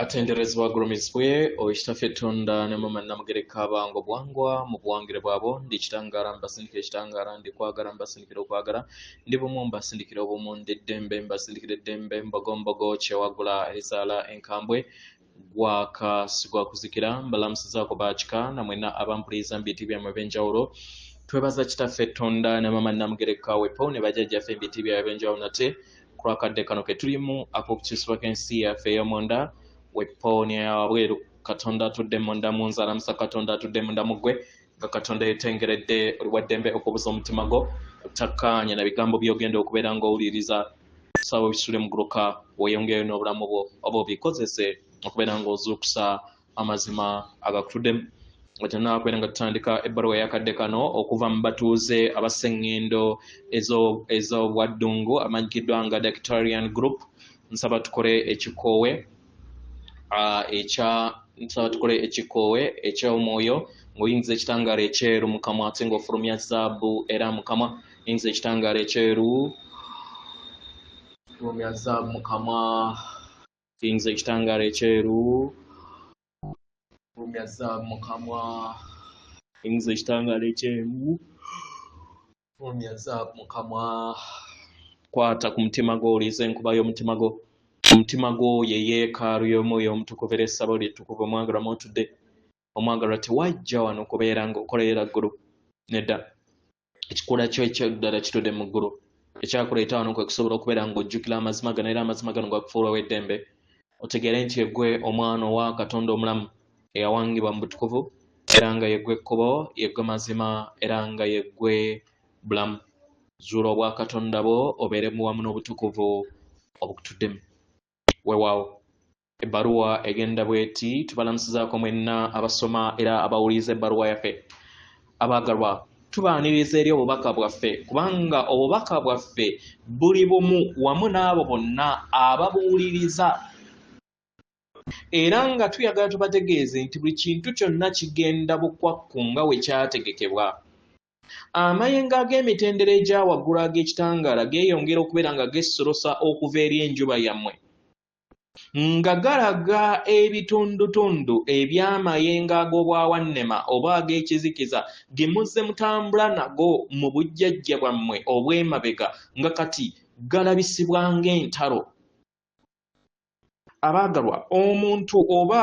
atenderezebwa agulumizibwe oekitafe tonda ne mama namugereka abango bwangwa mu buwangire bwabo ndi kitangara mbasindikira ekitangara ndi kwagala mbasindikira okwagala ndi bumu mbasindikira obumu ndi ddembe mbasindikira eddembe mbogombogo kyewagula ezaala enkambwe gwaka sigwa kuzikira mbalamusizaako baakika namwena abampuliza mbiti byamwe ebyenjawulo twebaza kitaffe tonda ne mama namugereka wepo ne bajjajjaffe mbiti byabwe ebyenjawulo nate kulwakadde kano ke tulimu ak'okukyusibwa k'ensi yaffe ey'omunda wepooni abweru katonda atudde munda mu nzala musa katonda atudde munda mugwe nga katonda yetengeredde oliwaddembe okubuza omutima gwo otakkaanya na bigambo byogenda okubeera ng'owuliriza sawa bisule muguluka weeyongeyo n'obulamu bwo oba obikozese okubeera ng'ozuukusa amazima agakutuddemu wetanaakwera nga tutandika ebbaluwa yakadde kano okuva mu batuuze abaseŋŋendo ez'obwaddungu amanyikiddwa nga Dactarian Group nsaba tukole ekikoowe eky'omwoyo ng'oyingiza ekitangaala ekyeru mu kamwa ate ng'ofulumya zaabu era mu kamwa yingiza ekitangaala ekyeru fulumya zaabu mu kamwa yingiza ekitangaala ekyeru fulumya zaabu mu kamwa yingiza ekitangaala ekyeru fulumya zaabu mu kamwa kwata ku mutima gwo oliiza enkuba y'omutima gwo omutima gwo ye yeekaalu y'omwoyo omutukuvu era essabo lyettukuvu omwagalwa mwotudde omwagalwa tewajja wano okubeera ng'okolerera ggulu nedda ekikula kyo ekyoddala kitudde mu ggulu ekyakuleeta wano kwe kusobola okubeera ng'ojjukira amazima gano era amazima gano gakufuulawo eddembe otegeere nti yeggwe omwana owa katonda omulamu eyawangibwa mu butukuvu era nga yeggwe ekkubo yeggwe mazima era nga yeggwe bulamu zuula obwa katonda bwo obeere mu wamu n'obutukuvu obukutuddemu weewaawo ebbaluwa egenda bweti tubalamusizaako mwenna abasoma era abawuliriza ebbaluwa yaffe abaagalwa tubaaniriza eri obubaka bwaffe kubanga obubaka bwaffe buli bumu wamu n'abo bonna ababuwuliriza era nga tuyagala tubategeeze nti buli kintu kyonna kigenda bukwakku nga we kyategekebwa amayengo ag'emitendera egya waggulu ag'ekitangaala geeyongera okubeera nga gesolosa okuva eri enjuba yammwe nga galaga ebitundutundu eby'amayengo ag'obwawannema oba ag'ekizikiza ge muzze mutambula nago mu bujjajja bwammwe obw'emabega nga kati galabisibwa ng'entalo abaagalwa omuntu oba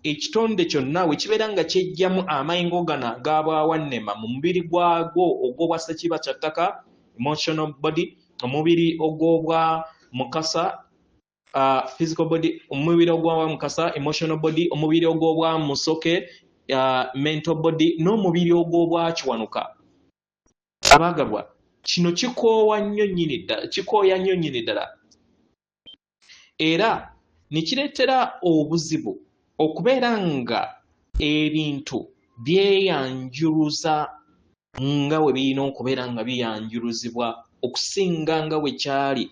ekitonde kyonna we kibeera nga kyejjamu amayengo gano ag'abwawannema mu mubiri gwagwo ogw'obwa ssekiba kya ttaka emotional body omubiri ogw'obwa mukasa physical body omubiri ogw'obwa mukasa emotional body omubiri ogw'obwa musoke mental body n'omubiri ogw'obwa kiwanuka abaagalwa kino kikooya nnyo nnyini ddala era ne kireetera obuzibu okubeera nga ebintu byeyanjuluza nga we birina okubeera nga biyanjuluzibwa okusinga nga we kyali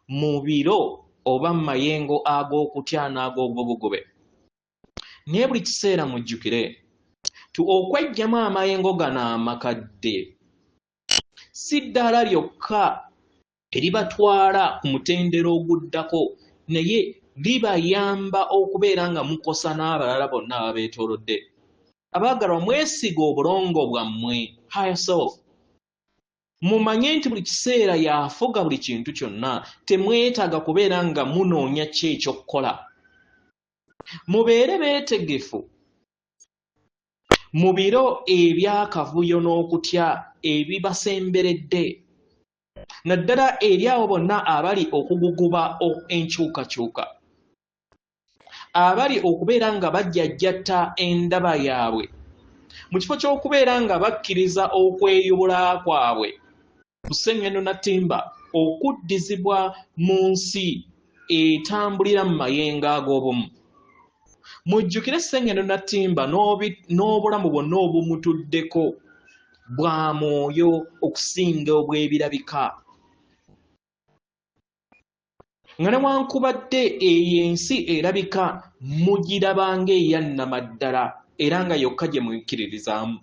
mu biro oba mu mayengo ag'okutya n'ag'obugobe naye buli kiseera mujjukire ti okweggyamu amayengo gano amakadde si ddaala lyokka eribatwala ku mutendera oguddako naye libayamba okubeera nga mukosa n'abalala bonna ababeetoolodde abaagalwa mwesiga obulongo bwammwe higher self mumanye nti buli kiseera yafuga buli kintu kyonna temwetaaga kubeera nga munoonya ki ekyokkola mubeere beetegefu mu biro ebyakavuyo n'okutya ebibasemberedde naddala eri abo bonna abali okuguguba enkyukakyuka abali okubeera nga bajjajjatta endaba yaabwe mu kifo ky'okubeera nga bakkiriza okweyubula kwabwe ku sseŋŋendo na ttimba okuddizibwa mu nsi etambulira mu mayengo ag'obumu mujjukire sseŋŋendo na ttimba n'obulamu bwonna obumutuddeko bwa mwoyo okusinga obw'ebirabika nga newankubadde eyo ensi erabika mugiraba ng'eyannama ddala era nga yokka gye mukkiririzaamu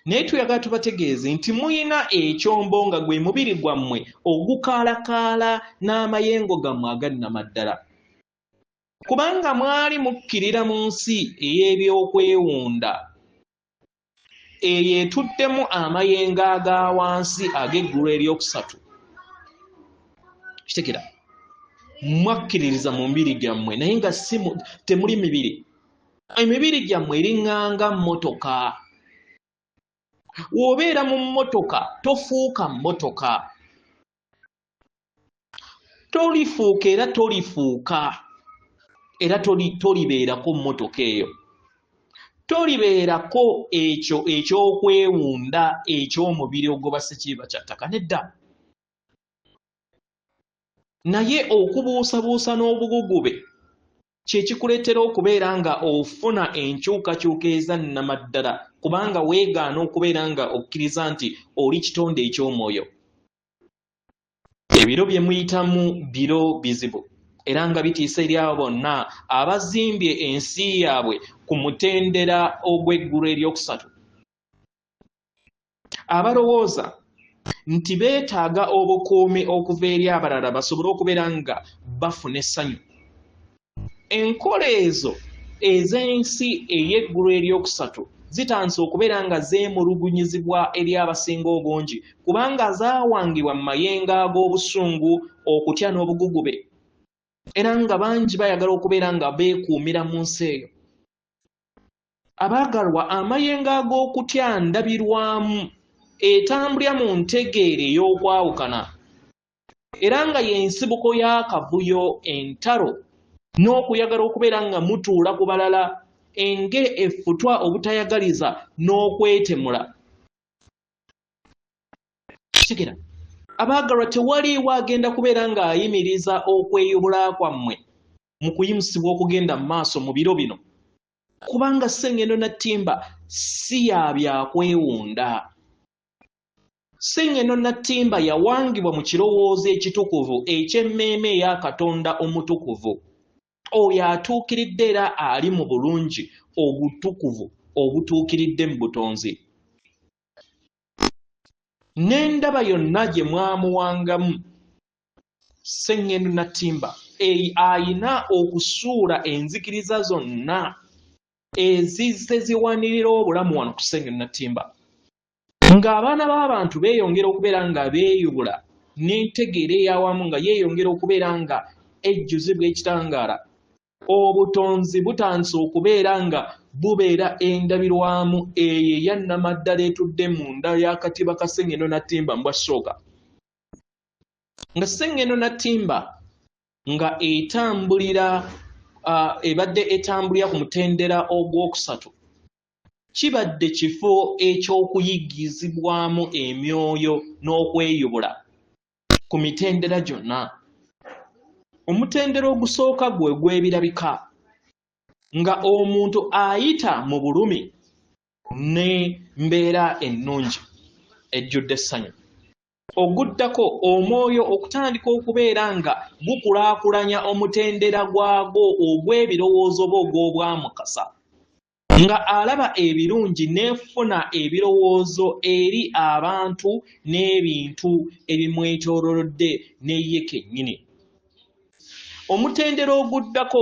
naye tuyagala tubategeeze nti muyina ekyombo nga gwe mubiri gwammwe ogukaalakaala n'amayengo gammwe agannama ddala kubanga mwali mukkirira mu nsi ey'ebyokwewunda eyo etuddemu amayengo aga wansi ag'eggulu eryokusatu. Kitegera mwakkiririza mu mibiri gyammwe naye nga temuli mibiri. Emibiri gyammwe eriŋŋanga mmotoka. W'obeera mu mmotoka tofuuka mmotoka, tolifuuka era tolifuuka era tolibeerako mmotoka eyo, tolibeerako ekyo ekyokwewunda eky'omubiri ogoba Ssekiiba kya ttaka, nedda. Naye okubuusabuusa n'obugugube kye kikuleetera okubeera nga ofuna enkyukakyuka ezannamaddala kubanga weegaana okubeera nga okkiriza nti oli kitonde eky'omwoyo. Ebiro bye muyitamu biro bizibu era nga bitiisa eri abo bonna abazimbye ensi yaabwe ku mutendera ogw'eggulu eryokusatu, abalowooza nti beetaaga obukuumi okuva eri abalala basobole okubeera nga bafuna essanyu. Enkola ezo ez'ensi ey'eggulu eryokusatu zitandise okubeera nga zeemulugunyizibwa eri abasinga obungi kubanga zaawangibwa mu mayengo ag'obusungu, okutya n'obugugube, era nga bangi bayagala okubeera nga beekuumira mu nsi eyo. Abaagalwa, amayengo ag'okutya ndabirwamu etambulira mu ntegeere ey'okwawukana era nga y'ensibuko y'akavuyo, entalo n'okuyagala okubeera nga mutuula ku balala, enge effutwa obutayagaliza n'okwetemula. Kitegera abaagalwa, tewaliiwo agenda kubeera ng'ayimiriza okweyubula kwammwe mu kuyimusibwa okugenda mu maaso mu biro bino kubanga Ssengendo Nattimba si ya byakwewunda. Ssengendo Nattimba yawangibwa mu kirowoozo ekitukuvu eky'emmeeme eya Katonda omutukuvu, oyo atuukiridde era ali mu bulungi obutukuvu obutuukiridde mu butonzi. N'endaba yonna gye mwamuwangamu Ssengendo Nattimba ayina okusuula enzikiriza zonna ezizze ziwanirira obulamu wano ku Ssengendo Nattimba, ng'abaana b'abantu beeyongera okubeera nga beeyubula n'entegeera ey'awamu nga yeeyongera okubeera nga ejjuzibwa ekitangaala, obutonzi butandise okubeera nga bubeera endabirwamu eyo eyannamaddala etudde munda y'akatiba ka Ssengendo Nattimba mu bwasooka. Nga Ssengendo Nattimba nga ebadde etambulira ku mutendera ogwokusatu, kibadde kifo eky'okuyigizibwamu emyoyo n'okweyubula ku mitendera gyonna. Omutendera ogusooka gwe gw'ebirabika, nga omuntu ayita mu bulumi n'embeera ennungi ejjudde essanyu. Oguddako omwoyo okutandika okubeera nga gukulaakulanya omutendera gwagwo ogw'ebirowoozo bwe ogw'obwamukasa, nga alaba ebirungi n'efuna ebirowoozo eri abantu n'ebintu ebimwetoolodde ne ye kennyini. Omutendera oguddako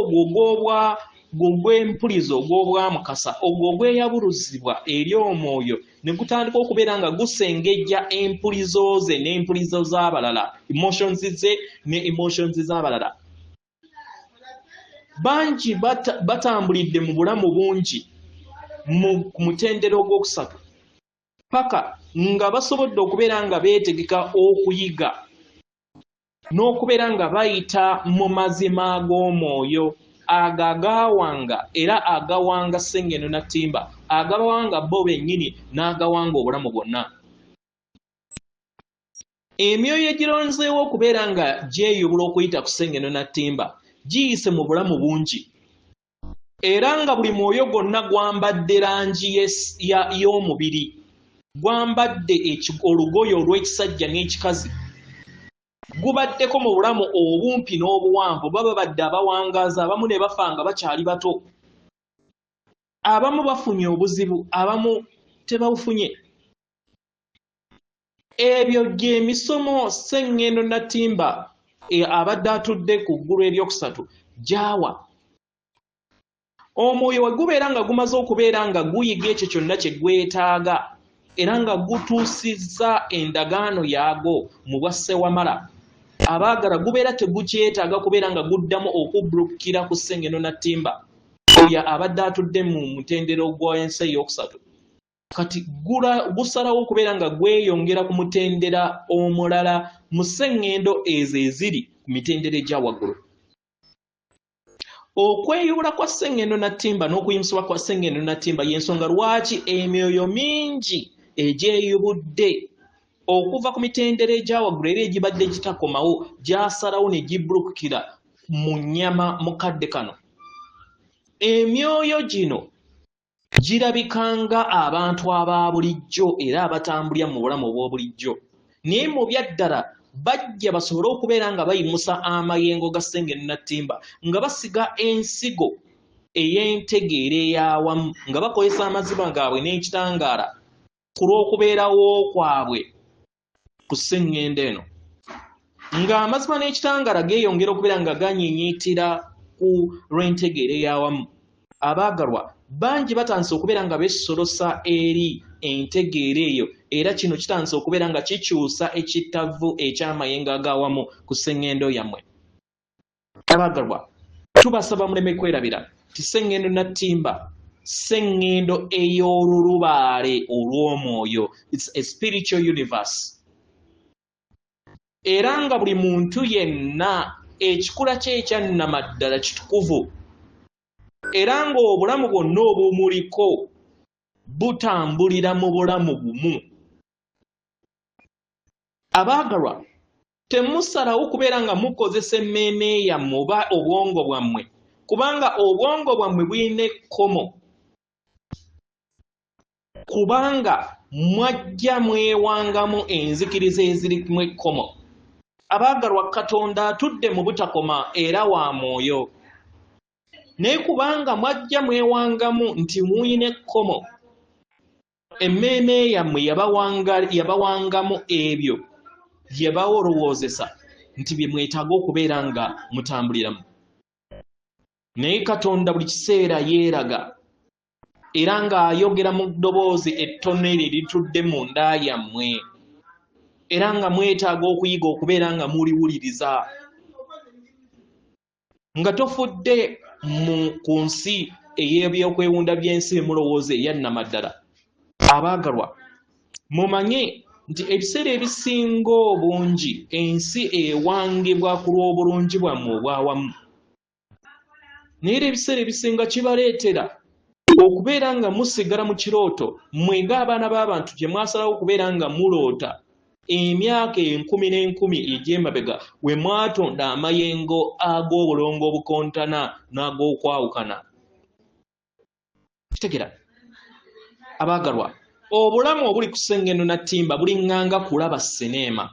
ogw'empulizo ogw'obwamukasa, ogwo ogweyabuluzibwa eri omwoyo ne gutandika okubeera nga gusengejja empulizo ze n'empulizo z'abalala, emotions ze ne emotions z'abalala. Bangi batambulidde mu bulamu bungi mu mutendera ogwokusatu paka nga basobodde okubeera nga beetegeka okuyiga n'okubeera nga bayita mu mazima ag'omwoyo ago agaawanga era agawanga Ssengendo Nattimba, agabawanga bo bennyini n'agawanga obulamu bwonna. Emyoyo egironzeewo okubeera nga gyeyubula okuyita ku Ssengendo Nattimba giyise mu bulamu bungi era nga buli mwoyo gwonna gwambadde langi y'omubiri, gwambadde olugoye olw'ekisajja n'ekikazi, gubaddeko mu bulamu obumpi n'obuwanvu, baba badde abawangaazi, abamu ne bafa nga bakyali bato, abamu bafunye obuzibu, abamu tebabufunye. Ebyo gy'emisomo Ssengendo Nattimba abadde atudde ku ggulu eryokusatu gy'awa omwoyo wegubeera nga gumaze okubeera nga guyiga ekyo kyonna kye gwetaaga era nga gutuusizza endagaano yaago mu bwa ssewamala, abaagala gubeera tegukyetaaga kubeera nga guddamu okubbulukira ku Ssengeno Nattimba oyo abadde atudde mu mutendero gw'ensi ey'okusatu. Kati gusalawo okubeera nga gweyongera ku mutendera omulala mu sseŋŋendo ezo eziri ku mitendera egya waggulu. Okweyubula kwa Ssengeno Nattimba n'okuyimusibwa kwa Ssengeno Nattimba y'ensonga lwaki emyoyo mingi egyeyubudde okuva ku mitendera egya waggulu era egibadde gitakomawo gyasalawo ne gibbulukira mu nnyama mu kadde kano. Emyoyo gino girabikanga abantu aba bulijjo era abatambulira mu bulamu obw'obulijjo, naye mu byaddala bajja basobole okubeera nga bayimusa amayengo ga Ssengeno Nattimba nga basiga ensigo ey'entegeera ey'awamu nga bakozesa amazima gaabwe n'ekitangaala ku lw'okubeerawo kwabwe ku sseŋŋendo eno, ng'amazima n'ekitangaala geeyongera okubeera nga ganyiinyiitira ku lw'entegeera ey'awamu. Abaagalwa bangi batandise okubeera nga beesolosa eri entegeera eyo era kino kitandise okubeera nga kikyusa ekittavu eky'amayengo ag'awamu ku sseŋŋendo yammwe. Abaagalwa tubasaba muleme kwerabira ti Ssengeno Nattimba sseŋŋendo ey'olulubaale olw'omwoyo. It's a spiritual universe. Era nga buli muntu yenna ekikula kye ekyannamaddala kitukuvu era ng'obulamu bwonna obumuliko butambulira mu bulamu bumu. Abaagalwa temusalawo kubeera nga mukozesa emmeeme yammwe oba obwongo bwammwe, kubanga obwongo bwammwe buyina ekkomo, kubanga mwajja mwewangamu enzikiriza ezirimu ekkomo. Abaagalwa Katonda atudde mu butakoma era wa mwoyo, naye kubanga mwajja mwewangamu nti muyina ekkomo, emmeeme yammwe yabawangamu ebyo bye bawolowoozesa nti bye mwetaaga okubeera nga mutambuliramu. Naye Katonda buli kiseera yeeraga era ng'ayogera mu ddoboozi ettono eryo eritudde mu nda yammwe era nga mwetaaga okuyiga okubeera nga muliwuliriza, nga tofudde ku nsi ey'ebyokwewunda by'ensi bemulowooza eyannamaddala. Abaagalwa mumanye nti ebiseera ebisinga obungi ensi ewangibwa ku lw'obulungi bwammwe obwawamu, naye era ebiseera ebisinga kibaleetera okubeera nga musigala mu kirooto mwega abaana b'abantu gye mwasalawo okubeera nga muloota emyaka enkumi n'enkumi egy'emabega we mwatonda amayengo ag'obulongo obukontana n'ag'okwawukana. Kitegera abaagalwa, obulamu obuli ku Ssengeno Nattimba bulinganga kulaba sineema.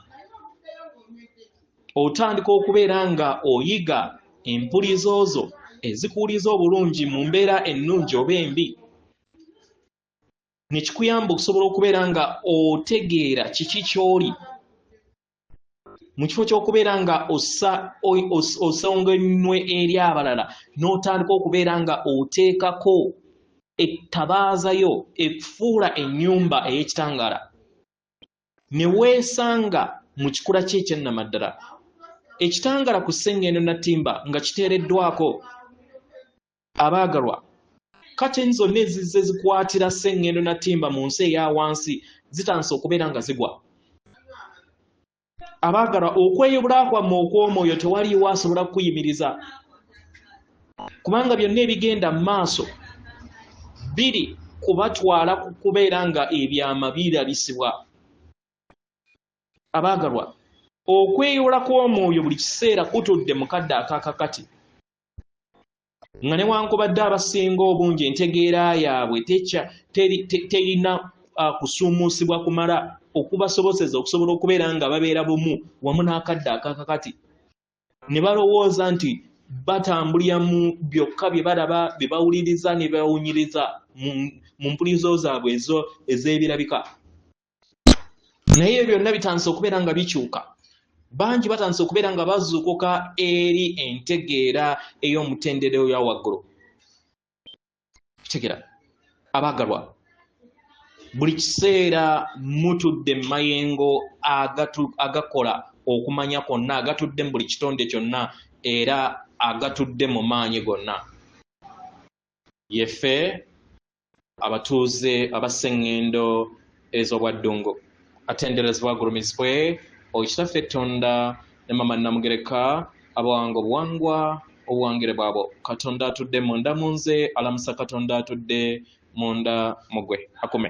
Otandika okubeera nga oyiga empulizo zo ezikuwuliza obulungi mu mbeera ennungi oba embi, ne kikuyamba okusobola okubeera nga otegeera kiki ky'oli mu kifo ky'okubeera nga osongenwe eri abalala n'otandika okubeera nga oteekako ettabaazayo ekufuula ennyumba ey'ekitangaala, ne weesanga mu kikula kye ekyannamaddala. Ekitangaala ku Ssengeno Nattimba nga kiteereddwako. Abaagalwa kateni zonna ezizze zikwatira Ssengeno Nattimba mu nsi eya wansi zitandise okubeera nga zigwa. Abaagalwa okweyubula kwammwe okw'omwoyo tewaliiwo asobola kukuyimiriza, kubanga byonna ebigenda mu maaso biri kubatwala ku kubeera nga ebyama birabisibwa. Abaagalwa okweyubula kw'omwoyo buli kiseera kutudde mu kadde akakakati, nga newankubadde abasinga obungi entegeera yaabwe terina kusuumusibwa kumala okubasobozesa okusobola okubeera nga babeera bumu wamu n'akadde akakakati, ne balowooza nti batambulira mu byokka bye balaba, bye bawuliriza ne bawunyiriza mu mpulizo zaabwe ezo ez'ebirabika. Naye ebyo byonna bitandise okubeera nga bikyuka. Bangi batandise okubeera nga bazuukuka eri entegeera ey'omutendera oya waggulu. tegera abagalwa buli kiseera mutudde mayengo agakola okumanya konna agatudde mu buli kitonde kyonna era agatudde mu maanyi gonna yeffe abatuuze abaseŋŋendo ez'obwaddungu atenderezebwa agulumizibwe okitaffe Tonda ne Mama Namugereka abawanga obuwangwa obuwangire bwabo Katonda atudde munda mu nze alamusa Katonda atudde munda mu gwe akume